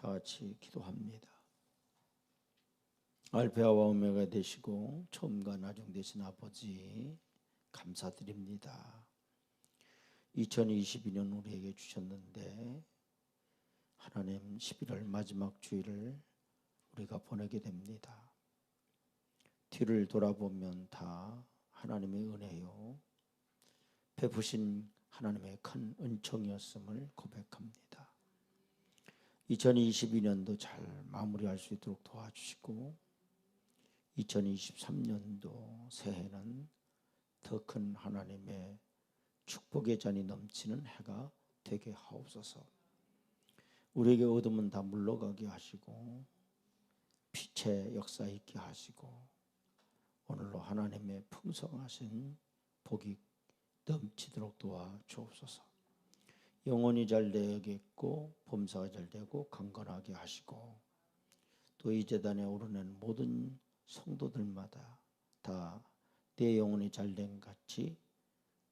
다 같이 기도합니다. 알파와 오메가 되시고 처음과 나중 되신 아버지 감사드립니다. 2022년 우리에게 주셨는데 하나님 11월 마지막 주일을 우리가 보내게 됩니다. 뒤를 돌아보면 다 하나님의 은혜요 베푸신 하나님의 큰 은총이었음을 고백합니다. 2022년도 잘 마무리할 수 있도록 도와주시고 2023년도 새해는 더 큰 하나님의 축복의 잔이 넘치는 해가 되게 하옵소서. 우리에게 어둠은 다 물러가게 하시고 빛의 역사 있게 하시고 오늘로 하나님의 풍성하신 복이 넘치도록 도와주옵소서. 영혼이 잘 되겠고 범사가 잘 되고 강건하게 하시고 또 이 제단에 오르는 모든 성도들마다 다 내 영혼이 잘된 같이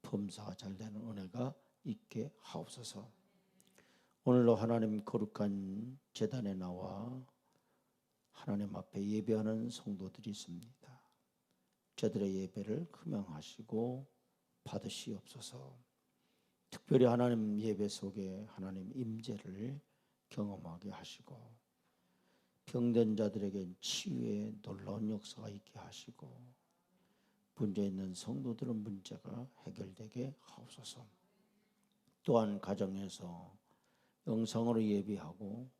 범사가 잘 되는 은혜가 있게 하옵소서. 오늘로 하나님 거룩한 제단에 나와 하나님 앞에 예배하는 성도들이 있습니다. 저들의 예배를 금양하시고 받으시옵소서. 특별히 하나님 예배 속에 하나님 임재를 경험하게 하시고 병든 자들에게 치유의 놀라운 역사가 있게 하시고 문제 있는 성도들은 문제가 해결되게 하옵소서. 또한 가정에서 영상으로 예배하고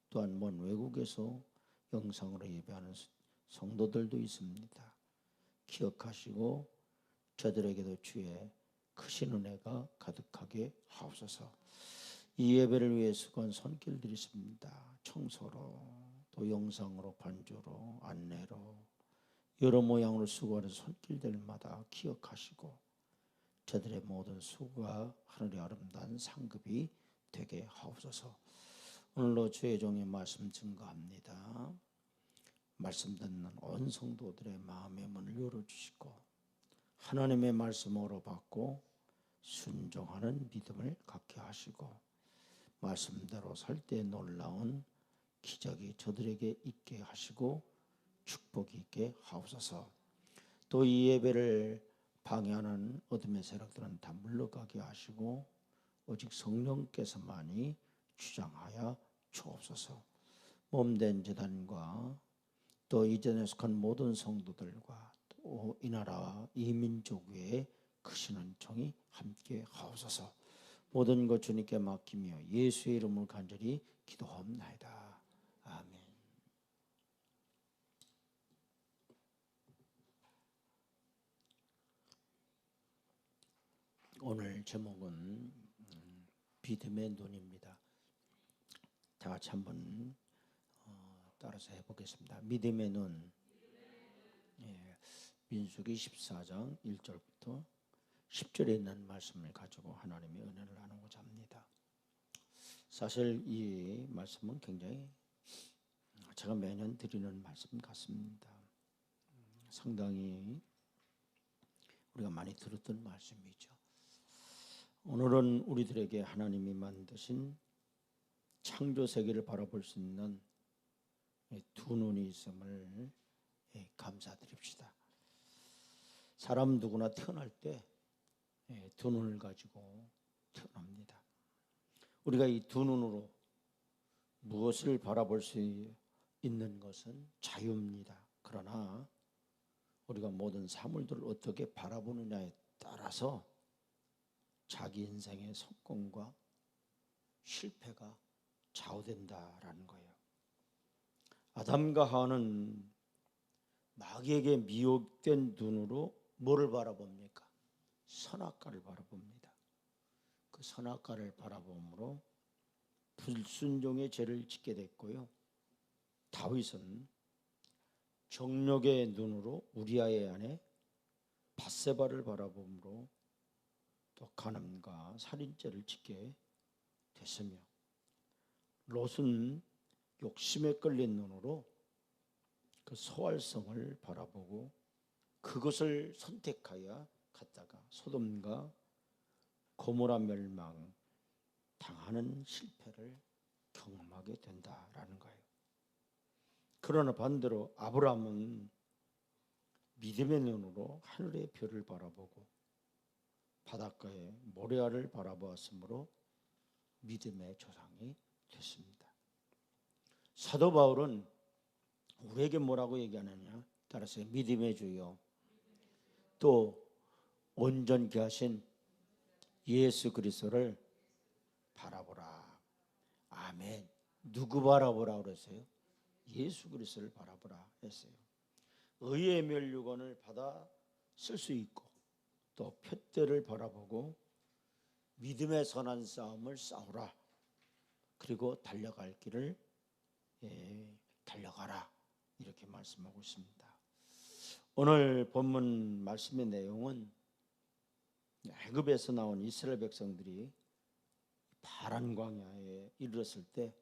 또한 먼 외국에서 영상으로 예배하는 성도들도 있습니다. 기억하시고 저들에게도 주의 크신 은혜가 가득하게 하옵소서. 이 예배를 위해 수고한 손길들이 있습니다. 청소로 또 영상으로 반주로 안내로 여러 모양으로 수고하는 손길들마다 기억하시고 저들의 모든 수고가 하늘의 아름다운 상급이 되게 하옵소서. 오늘로 주의 종의 말씀 증거합니다. 말씀 듣는 온 성도들의 마음의 문을 열어주시고 하나님의 말씀으로 받고 순종하는 믿음을 갖게 하시고 말씀대로 살 때 놀라운 기적이 저들에게 있게 하시고 축복이 있게 하옵소서. 또 이 예배를 방해하는 어둠의 세력들은 다 물러가게 하시고 오직 성령께서만이 주장하여 주옵소서. 몸된 제단과 또 이전에 속한 모든 성도들과 또 이 나라와 이 민족 위에 크신 은총이 함께 하옵소서. 모든 것 주님께 맡기며 예수의 이름을 간절히 기도하옵나이다. 아멘. 오늘 제목은 믿음의 눈입니다. 다 같이 한번 따라서 해보겠습니다. 믿음의 눈. 예, 민수기 14장 1절부터 10절에 있는 말씀을 가지고 하나님의 은혜를 나누고자 합니다. 사실 이 말씀은 굉장히 제가 매년 드리는 말씀 같습니다. 상당히 우리가 많이 들었던 말씀이죠. 오늘은 우리들에게 하나님이 만드신 창조 세계를 바라볼 수 있는 두 눈이 있음을 감사드립시다. 사람 누구나 태어날 때 두 눈을 가지고 태어납니다. 우리가 이 두 눈으로 무엇을 바라볼 수 있는 것은 자유입니다. 그러나 우리가 모든 사물들을 어떻게 바라보느냐에 따라서 자기 인생의 성공과 실패가 좌우된다라는 거예요. 아담과 하와는 마귀에게 미혹된 눈으로 뭐를 바라봅니까? 선악과를 바라봅니다. 그 선악과를 바라봄으로 불순종의 죄를 짓게 됐고요. 다윗은 정욕의 눈으로 우리아의 아내 밧세바를 바라봄으로 또 간음과 살인죄를 짓게 됐으며 롯은 욕심에 끌린 눈으로 그 소활성을 바라보고 그것을 선택하여 갔다가 소돔과 고모라 멸망 당하는 실패를 경험하게 된다라는 거예요. 그러나 반대로 아브라함은 믿음의 눈으로 하늘의 별을 바라보고 바닷가의 모래알을 바라보았으므로 믿음의 조상이 됐습니다. 사도 바울은 우리에게 뭐라고 얘기하느냐? 따라서 믿음의 주요 또 온전케 하신 예수 그리스도를 바라보라. 아멘. 누구 바라보라 그랬어요? 예수 그리스도를 바라보라 했어요. 의의 면류관을 받아 쓸 수 있고 또 표대를 바라보고 믿음의 선한 싸움을 싸우라. 그리고 달려갈 길을 달려가라. 이렇게 말씀하고 있습니다. 오늘 본문 말씀의 내용은 애굽에서 나온 이스라엘 백성들이 파란 광야에 이르렀을 때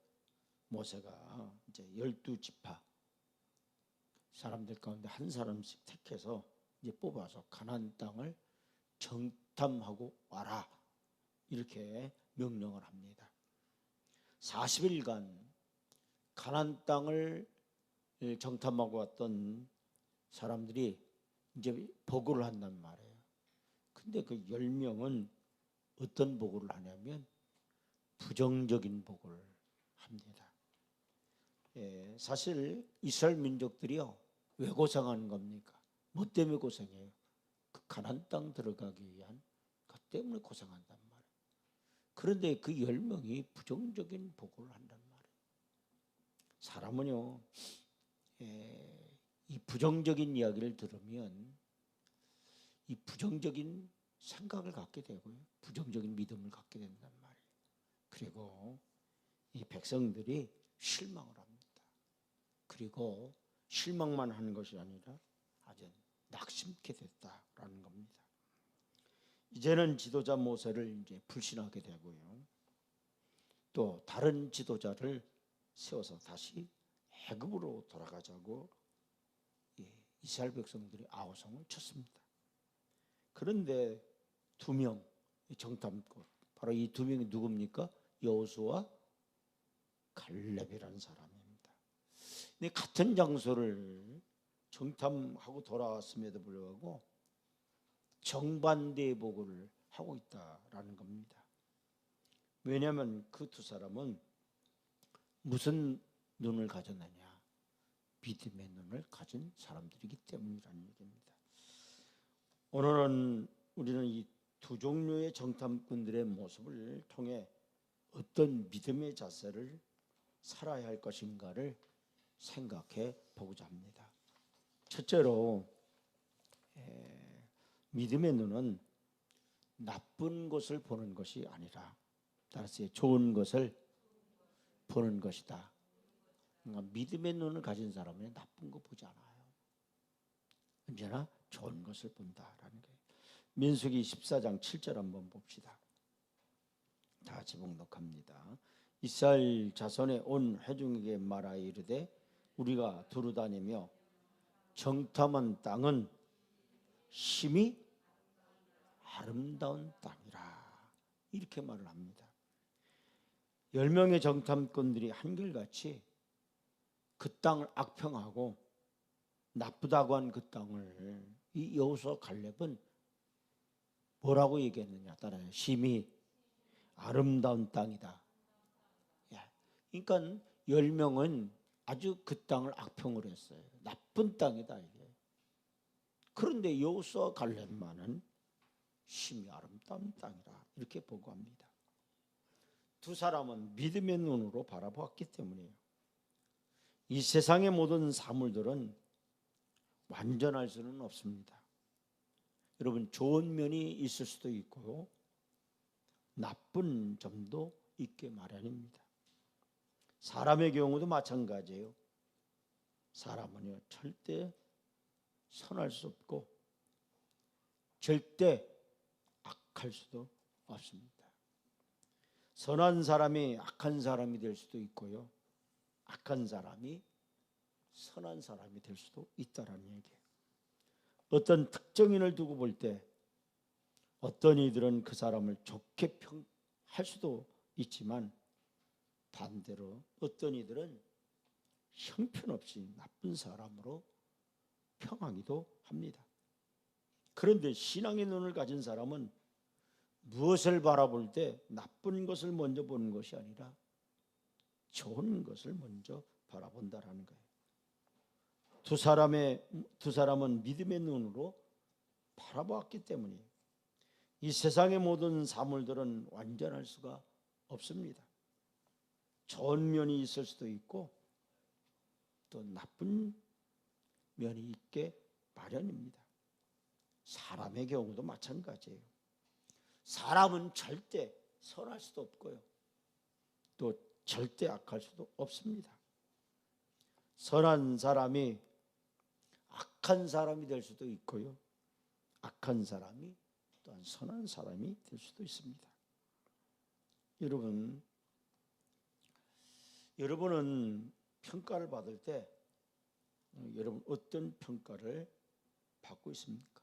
모세가 이제 12지파 사람들 가운데 한 사람씩 택해서 이제 뽑아서 가나안 땅을 정탐하고 와라. 이렇게 명령을 합니다. 40일간 가나안 땅을 정탐하고 왔던 사람들이 이제 보고를 한단 말이에요. 근데 그 10명은 어떤 보고를 하냐면 부정적인 보고를 합니다. 사실 이스라엘 민족들이요, 왜 고생하는 겁니까? 뭐 때문에 고생해요? 그 가나안 땅 들어가기 위한 것 때문에 고생한단 말이에요. 그런데 그 10명이 부정적인 보고를 한단 말이에요. 사람은요, 이 부정적인 이야기를 들으면 이 부정적인 생각을 갖게 되고요, 부정적인 믿음을 갖게 된단 말이에요. 그리고 이 백성들이 실망을 합니다. 그리고 실망만 하는 것이 아니라 아주 낙심케 됐다라는 겁니다. 이제는 지도자 모세를 이제 불신하게 되고요, 또 다른 지도자를 세워서 다시 애굽으로 돌아가자고 이스라엘 백성들이 아우성을 쳤습니다. 그런데 2명 정탐꾼, 바로 이 2명이 누굽니까? 여호수아와 갈렙이라는 사람입니다. 근데 같은 장소를 정탐하고 돌아왔음에도 불구하고 정반대의 보고를 하고 있다라는 겁니다. 왜냐하면 그 2사람은 무슨 눈을 가졌느냐? 믿음의 눈을 가진 사람들이기 때문이라는 얘기입니다. 오늘은 우리는 이 2 종류의 정탐꾼들의 모습을 통해 어떤 믿음의 자세를 살아야 할 것인가를 생각해 보고자 합니다. 첫째로 믿음의 눈은 나쁜 것을 보는 것이 아니라 따라서 좋은 것을 보는 것이다. 그러니까 믿음의 눈을 가진 사람은 나쁜 거 보지 않아요. 언제나 좋은 것을 본다라는 거예요. 민수기 14장 7절 한번 봅시다. 다 같이 봉독합니다. 이스라엘 자손의 온 회중에게 말하여 이르되 우리가 두루다니며 정탐한 땅은 심히 아름다운 땅이라. 이렇게 말을 합니다. 10명의 정탐꾼들이 한결같이 그 땅을 악평하고 나쁘다고 한 그 땅을 이 여호수아 갈렙은 뭐라고 얘기했느냐? 따라요. 심히 아름다운 땅이다. 그러니까 10명은 아주 그 땅을 악평을 했어요. 나쁜 땅이다 이게. 그런데 여호수아 갈렙만은 심히 아름다운 땅이라 이렇게 보고합니다. 2사람은 믿음의 눈으로 바라보았기 때문이에요. 이 세상의 모든 사물들은 완전할 수는 없습니다. 여러분, 좋은 면이 있을 수도 있고요, 나쁜 점도 있게 마련입니다. 사람의 경우도 마찬가지예요. 사람은요, 절대 선할 수 없고 절대 악할 수도 없습니다. 선한 사람이 악한 사람이 될 수도 있고요, 악한 사람이 선한 사람이 될 수도 있다라는 얘기예요. 어떤 특정인을 두고 볼 때 어떤 이들은 그 사람을 좋게 평할 수도 있지만 반대로 어떤 이들은 형편없이 나쁜 사람으로 평하기도 합니다. 그런데 신앙의 눈을 가진 사람은 무엇을 바라볼 때 나쁜 것을 먼저 보는 것이 아니라 좋은 것을 먼저 바라본다라는 거예요. 두 사람은 믿음의 눈으로 바라보았기 때문이에요. 이 세상의 모든 사물들은 완전할 수가 없습니다. 좋은 면이 있을 수도 있고 또 나쁜 면이 있게 마련입니다. 사람의 경우도 마찬가지예요. 사람은 절대 선할 수도 없고요. 또 절대 악할 수도 없습니다. 선한 사람이 악한 사람이 될 수도 있고요. 악한 사람이 또한 선한 사람이 될 수도 있습니다. 여러분은 평가를 받을 때 여러분 어떤 평가를 받고 있습니까?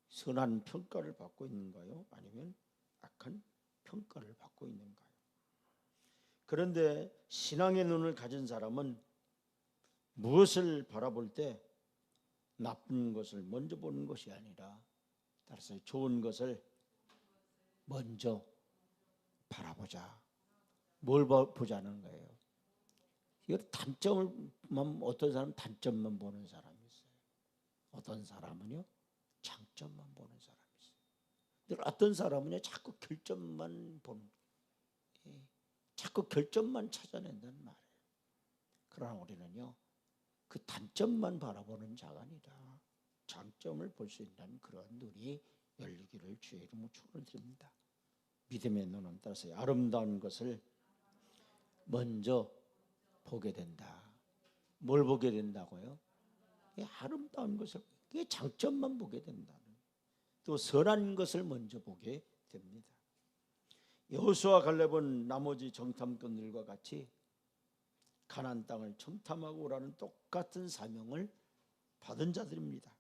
선한 평가를 받고 있는가요? 아니면 악한 평가를 받고 있는가요? 그런데 신앙의 눈을 가진 사람은 무엇을 바라볼 때 나쁜 것을 먼저 보는 것이 아니라 따라서 좋은 것을 먼저 바라보자. 뭘 보자는 거예요? 이거 단점만, 어떤 사람은 단점만 보는 사람이 있어요. 어떤 사람은요 장점만 보는 사람이 있어요. 어떤 사람은요 자꾸 결점만 보는, 자꾸 결점만 찾아낸다는 말이에요. 그러나 우리는요 그 단점만 바라보는 자가 아니라 장점을 볼 수 있는 그런 눈이 열리기를 주의 이름으로 축원드립니다. 믿음의 눈은 따라서 아름다운 것을 먼저 보게 된다. 뭘 보게 된다고요? 아름다운 것을, 그게 장점만 보게 된다는, 또 선한 것을 먼저 보게 됩니다. 여호수아 갈렙은 나머지 정탐꾼들과 같이 가나안 땅을 정탐하고 오라는 똑같은 사명을 받은 자들입니다.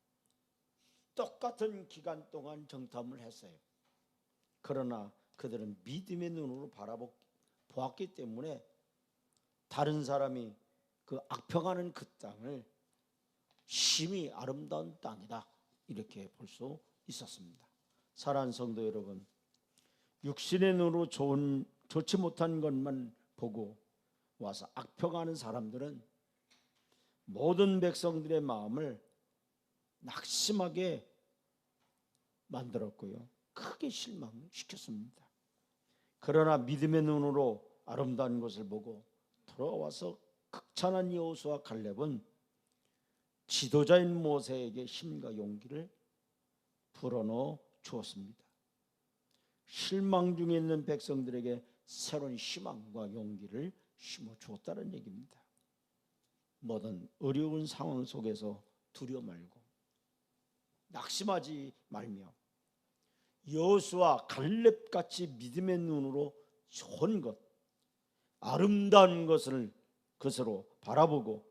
똑같은 기간 동안 정탐을 했어요. 그러나 그들은 믿음의 눈으로 보았기 때문에 다른 사람이 그 악평하는 그 땅을 심히 아름다운 땅이다 이렇게 볼 수 있었습니다. 사랑하는 성도 여러분, 육신의 눈으로 좋지 못한 것만 보고 와서 악평하는 사람들은 모든 백성들의 마음을 낙심하게 만들었고요, 크게 실망시켰습니다. 그러나 믿음의 눈으로 아름다운 것을 보고 돌아와서 극찬한 여호수아 갈렙은 지도자인 모세에게 힘과 용기를 불어넣어 주었습니다. 실망 중에 있는 백성들에게 새로운 희망과 용기를 심어 주었다는 얘기입니다. 뭐든 어려운 상황 속에서 두려워 말고 낙심하지 말며 여호수아 갈렙같이 믿음의 눈으로 좋은 것, 아름다운 것으로 바라보고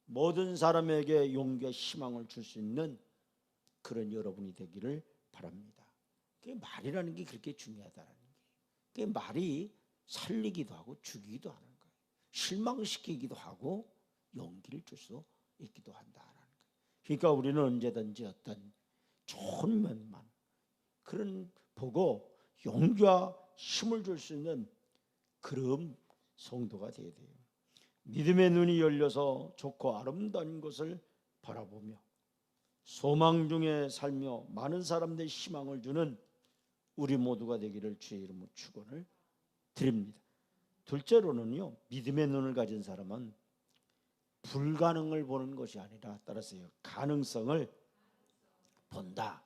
모든 사람에게 용기와 희망을 줄 수 있는 그런 여러분이 되기를 바랍니다. 그 말이라는 게 그렇게 중요하다는 거예요. 그 말이 살리기도 하고 죽이기도 하는 거예요. 실망시키기도 하고 용기를 줄 수 있기도 한다는 거예요. 그러니까 우리는 언제든지 어떤 좋은 면만 그런 보고 용기와 힘을 줄 수 있는 그런 성도가 되어야 돼요. 믿음의 눈이 열려서 좋고 아름다운 것을 바라보며 소망 중에 살며 많은 사람들의 희망을 주는 우리 모두가 되기를 주의 이름으로 축원을 드립니다. 둘째로는요, 믿음의 눈을 가진 사람은 불가능을 보는 것이 아니라 따라서요, 가능성을 본다.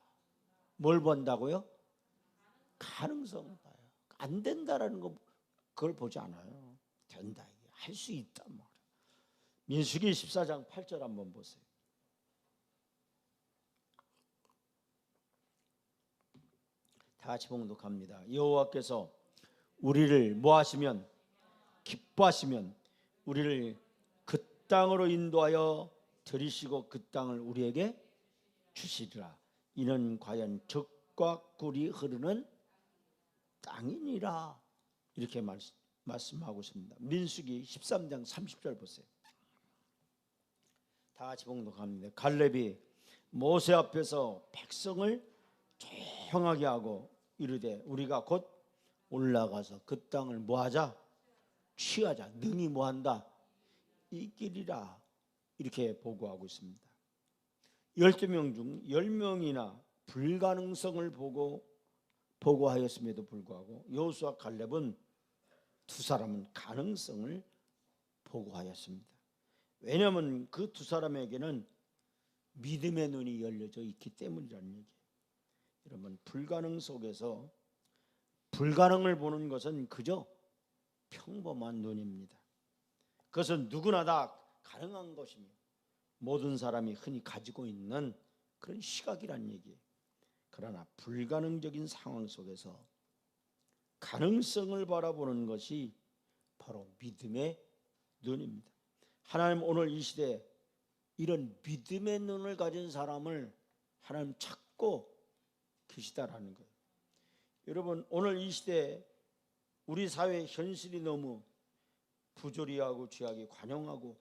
뭘 본다고요? 가능성을 봐요. 안 된다라는 거 그걸 보지 않아요. 된다, 할 수 있다 말이에요. 민수기 14장 8절 한번 보세요. 다 같이 봉독합니다. 여호와께서 우리를 뭐 하시면, 기뻐하시면 우리를 그 땅으로 인도하여 들이시고 그 땅을 우리에게 주시리라. 이는 과연 젖과 꿀이 흐르는 땅이니라. 이렇게 말씀하고 있습니다. 민수기 13장 30절 보세요. 다 같이 봉독합니다. 갈렙이 모세 앞에서 백성을 조용하게 하고 이르되 우리가 곧 올라가서 그 땅을 뭐하자? 취하자. 능히 뭐한다? 이기리라. 이렇게 보고하고 있습니다. 12명 중 10명이나 불가능성을 보고하였음에도 불구하고 여호수아 갈렙은 두 사람은 가능성을 보고하였습니다. 왜냐하면 그 두 사람에게는 믿음의 눈이 열려져 있기 때문이라는 얘기예요. 여러분, 불가능 속에서 불가능을 보는 것은 그저 평범한 눈입니다. 그것은 누구나 다 가능한 것이며 모든 사람이 흔히 가지고 있는 그런 시각이란 얘기예요. 그러나 불가능적인 상황 속에서 가능성을 바라보는 것이 바로 믿음의 눈입니다. 하나님 오늘 이 시대에 이런 믿음의 눈을 가진 사람을 하나님 찾고 계시다라는 거예요. 여러분, 오늘 이 시대에 우리 사회의 현실이 너무 부조리하고 죄악이 관영하고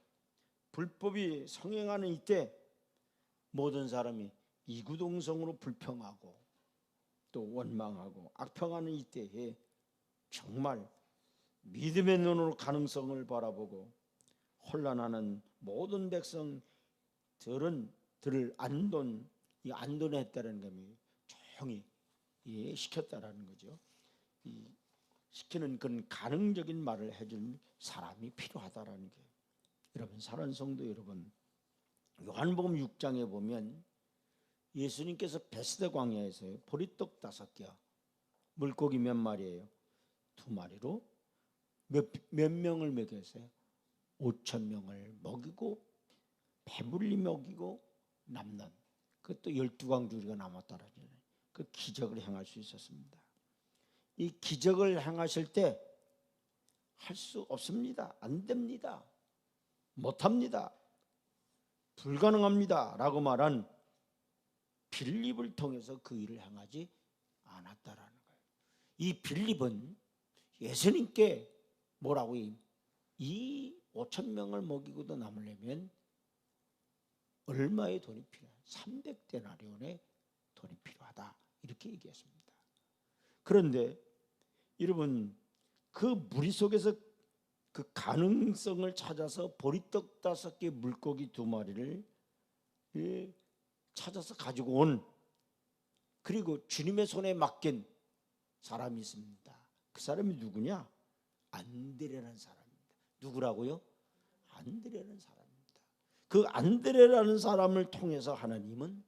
불법이 성행하는 이때 모든 사람이 이구동성으로 불평하고 또 원망하고 악평하는 이때에 정말 믿음의 눈으로 가능성을 바라보고 혼란하는 모든 백성들을 안돈했다는 것이 조용히 시켰다라는 거죠. 시키는 그런 가능적인 말을 해줄 사람이 필요하다라는 거예요. 여러분, 사랑하는 성도 여러분, 요한복음 6장에 보면 예수님께서 베스다 광야에서요 보리떡 5개, 물고기 몇 마리예요? 2마리로 몇 명을 먹였어요? 5,000명을 먹이고 배불리 먹이고 남는 그것도 12광주리가 남았다라는 그 기적을 행할 수 있었습니다. 이 기적을 행하실 때 할 수 없습니다. 안 됩니다. 못합니다. 불가능합니다. 라고 말한 빌립을 통해서 그 일을 행하지 않았다라는 거예요. 이 빌립은 예수님께 뭐라고 이 5,000명을 먹이고도 남으려면 얼마의 돈이 필요하다? 300데나리온의 돈이 필요하다. 이렇게 얘기했습니다. 그런데 여러분, 그 무리 속에서 그 가능성을 찾아서 보리떡 5개, 물고기 2마리를 찾아서 가지고 온, 그리고 주님의 손에 맡긴 사람이 있습니다. 그 사람이 누구냐? 안드레라는 사람입니다. 누구라고요? 안드레라는 사람입니다. 그 안드레라는 사람을 통해서 하나님은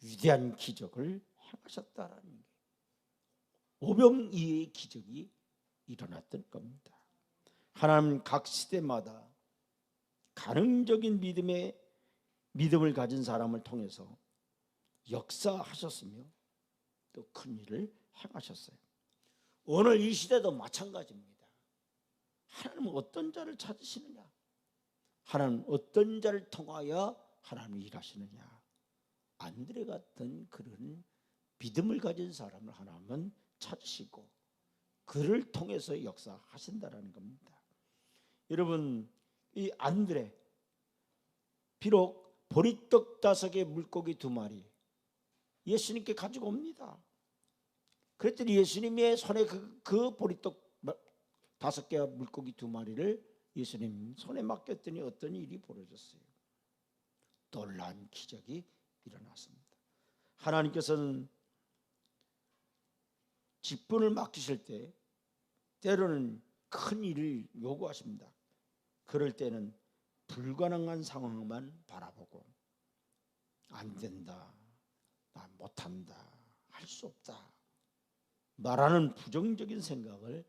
위대한 기적을 행하셨다라는 거예요. 오병이어의 기적이 일어났던 겁니다. 하나님 각 시대마다 가능적인 믿음을 가진 사람을 통해서 역사하셨으며 또 큰 일을 행하셨어요. 오늘 이 시대도 마찬가지입니다. 하나님은 어떤 자를 찾으시느냐? 하나님은 어떤 자를 통하여 하나님이 일하시느냐? 안드레 같은 그런 믿음을 가진 사람을 하나님은 찾으시고 그를 통해서 역사하신다라는 겁니다. 여러분, 이 안드레, 비록 보리떡 5개, 물고기 2마리 예수님께 가지고 옵니다. 그랬더니 예수님의 손에 그 보리떡 5개와 물고기 2마리를 예수님 손에 맡겼더니 어떤 일이 벌어졌어요? 놀라운 기적이 일어났습니다. 하나님께서는 직분을 맡기실 때 때로는 큰 일을 요구하십니다. 그럴 때는 불가능한 상황만 바라보고 안 된다, 나 못한다, 할 수 없다 말하는 부정적인 생각을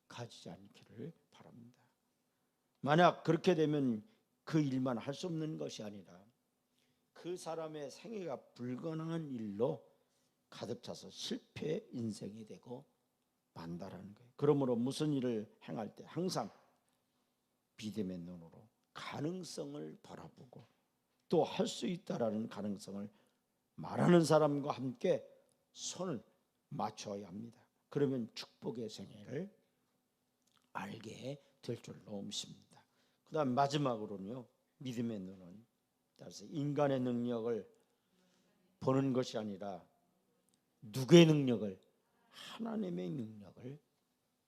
가지지 않기를 바랍니다. 만약 그렇게 되면 그 일만 할 수 없는 것이 아니라 그 사람의 생애가 불가능한 일로 가득 차서 실패 인생이 되고 만다라는 거예요. 그러므로 무슨 일을 행할 때 항상 믿음의 눈으로 가능성을 바라보고 또 할 수 있다라는 가능성을 말하는 사람과 함께 손을 맞춰야 합니다. 그러면 축복의 생애를 알게 될 줄로 믿습니다. 그 다음 마지막으로는요, 믿음의 눈은 따라서 인간의 능력을 보는 것이 아니라 누구의 능력을? 하나님의 능력을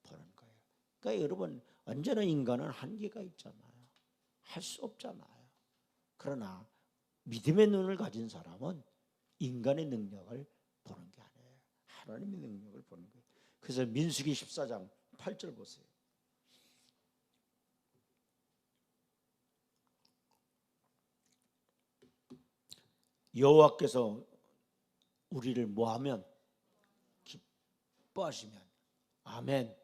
보는 거예요. 그러니까 여러분, 언제나 인간은 한계가 있잖아요. 할 수 없잖아요. 그러나 믿음의 눈을 가진 사람은 인간의 능력을 보는 게 아니에요. 하나님의 능력을 보는 거예요. 그래서 민수기 14장 8절 보세요. 여호와께서 우리를 뭐하면? 기뻐하시면. 아멘.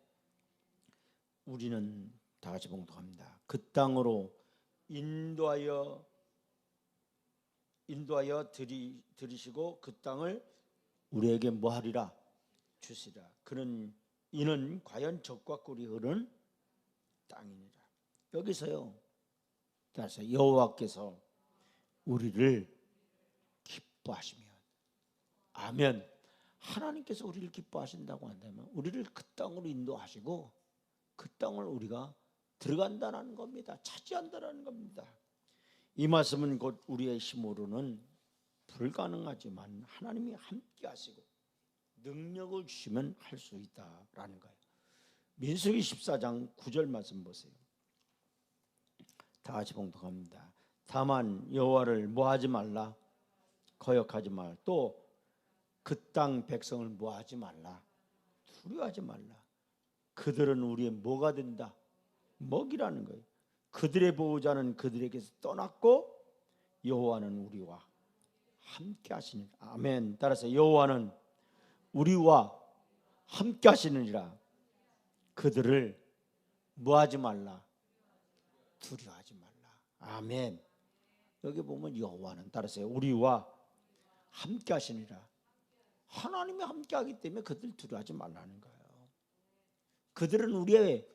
우리는 다 같이 봉독합니다. 그 땅으로 인도하여 들이시고 그 땅을 우리에게 뭐하리라? 주시라. 이는 과연 젖과 꿀이 흐르는 땅이니라. 여기서요, 따라서 여호와께서 우리를 기뻐하시면, 아멘. 하나님께서 우리를 기뻐하신다고 한다면 우리를 그 땅으로 인도하시고 그 땅을 우리가 들어간다는 겁니다. 차지한다는 겁니다. 이 말씀은 곧 우리의 힘으로는 불가능하지만 하나님이 함께 하시고 능력을 주시면 할 수 있다라는 거예요. 민수기 14장 9절 말씀 보세요. 다 같이 봉독합니다. 다만 여호와를 뭐하지 말라? 거역하지 말라. 또 그 땅 백성을 뭐하지 말라? 두려워하지 말라. 그들은 우리의 뭐가 된다? 먹이라는 거예요. 그들의 보호자는 그들에게서 떠났고 여호와는 우리와 함께 하시니라. 아멘. 따라서 여호와는 우리와 함께 하시느니라. 그들을 뭐하지 말라? 두려워하지 말라. 아멘. 여기 보면 여호와는 따라서 우리와 함께 하시느니라. 하나님이 함께 하기 때문에 그들 두려워하지 말라는 거예요. 그들은 우리의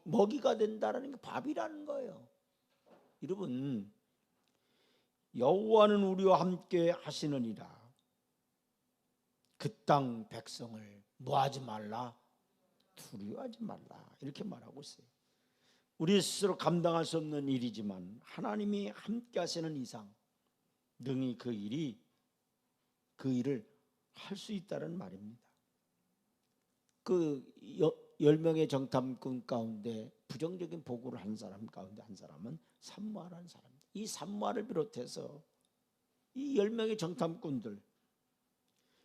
먹이가 된다는 게 밥이라는 거예요. 여러분, 여호와는 우리와 함께 하시느니라. 그 땅 백성을 뭐하지 말라? 두려워하지 말라. 이렇게 말하고 있어요. 우리 스스로 감당할 수 없는 일이지만 하나님이 함께 하시는 이상 능히 그 일을 할 수 있다는 말입니다. 그 10명의 정탐꾼 가운데 부정적인 보고를 한 사람 가운데 한 사람은 삼무아라는 사람입니다. 이 삼무아를 비롯해서 이 10명의 정탐꾼들,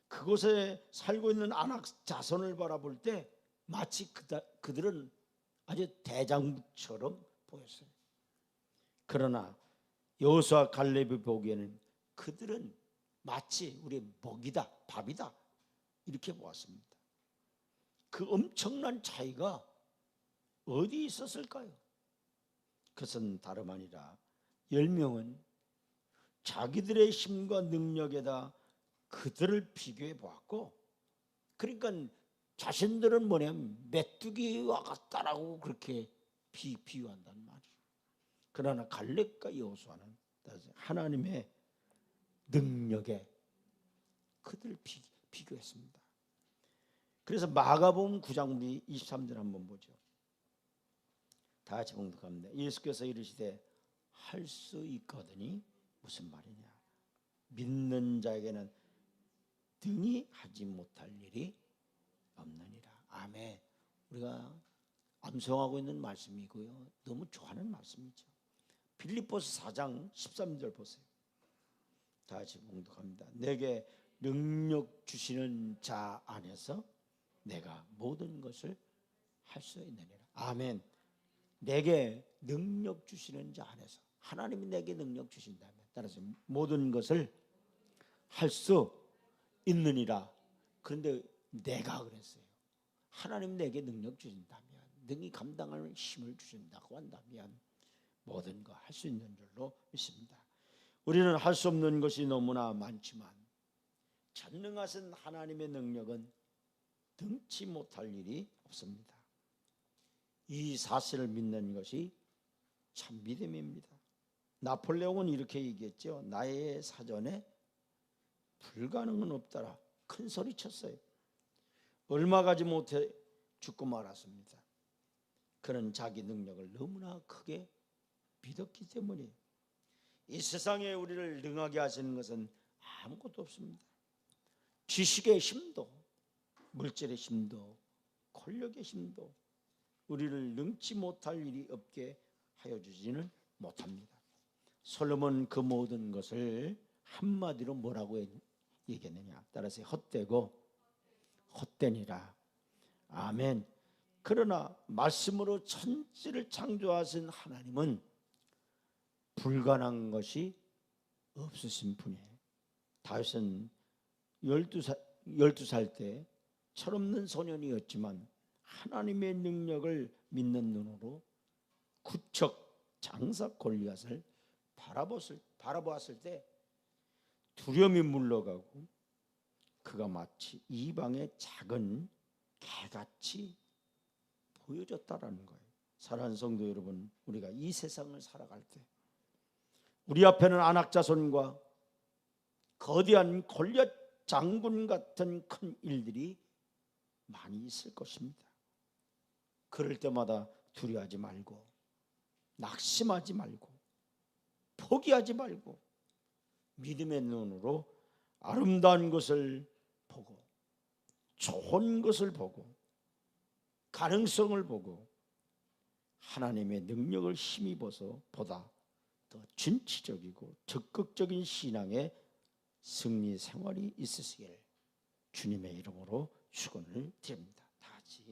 그곳에 살고 있는 아낙 자손을 바라볼 때 마치 그들은 아주 대장부처럼 보였어요. 그러나 여호수아 갈렙이 보기에는 그들은 마치 우리의 먹이다, 밥이다 이렇게 보았습니다. 그 엄청난 차이가 어디 있었을까요? 그것은 다름 아니라 10명은 자기들의 힘과 능력에다 그들을 비교해 보았고, 그러니까 자신들은 뭐냐면 메뚜기와 같다라고 그렇게 비유한단 말이에요. 그러나 갈렙과 여호수아는 하나님의 능력에 그들을 비교했습니다. 그래서 마가복음 9장 23절 한번 보죠. 다 같이 봉독합니다. 예수께서 이르시되 할 수 있거든이 무슨 말이냐? 믿는 자에게는 등이 하지 못할 일이 없느니라. 아멘. 우리가 암송하고 있는 말씀이고요. 너무 좋아하는 말씀이죠. 빌립보서 4장 13절 보세요. 다 같이 봉독합니다. 내게 능력 주시는 자 안에서 내가 모든 것을 할 수 있느니라. 아멘. 내게 능력 주시는 자 안에서 하나님이 내게 능력 주신다면 따라서 모든 것을 할 수 있느니라. 그런데 내가 그랬어요. 하나님 내게 능력 주신다면, 능히 감당할 힘을 주신다고 한다면 모든 거 할 수 있는 줄로 믿습니다. 우리는 할 수 없는 것이 너무나 많지만 전능하신 하나님의 능력은 등치 못할 일이 없습니다. 이 사실을 믿는 것이 참 믿음입니다. 나폴레옹은 이렇게 얘기했죠. 나의 사전에 불가능은 없더라. 큰 소리 쳤어요. 얼마 가지 못해 죽고 말았습니다. 그는 자기 능력을 너무나 크게 믿었기 때문에 이 세상에 우리를 능하게 하시는 것은 아무것도 없습니다. 지식의 힘도, 물질의 힘도, 권력의 힘도 우리를 능치 못할 일이 없게 하여 주지는 못합니다. 솔로몬 그 모든 것을 한마디로 뭐라고 얘기했느냐? 따라서 헛되고 헛되니라. 아멘. 그러나 말씀으로 천지를 창조하신 하나님은 불가능한 것이 없으신 분이에요. 다윗은 12살 때 철없는 소년이었지만 하나님의 능력을 믿는 눈으로 구척 장사 골리앗을 바라보았을 때 두려움이 물러가고 그가 마치 이방의 작은 개같이 보여졌다라는 거예요. 사랑하는 성도 여러분, 우리가 이 세상을 살아갈 때 우리 앞에는 안악자손과 거대한 골리앗 장군 같은 큰 일들이 많이 있을 것입니다. 그럴 때마다 두려워하지 말고 낙심하지 말고 포기하지 말고 믿음의 눈으로 아름다운 것을 보고 좋은 것을 보고 가능성을 보고 하나님의 능력을 힘입어서 보다 더 진취적이고 적극적인 신앙의 승리 생활이 있으시길 주님의 이름으로 축원을 드립니다.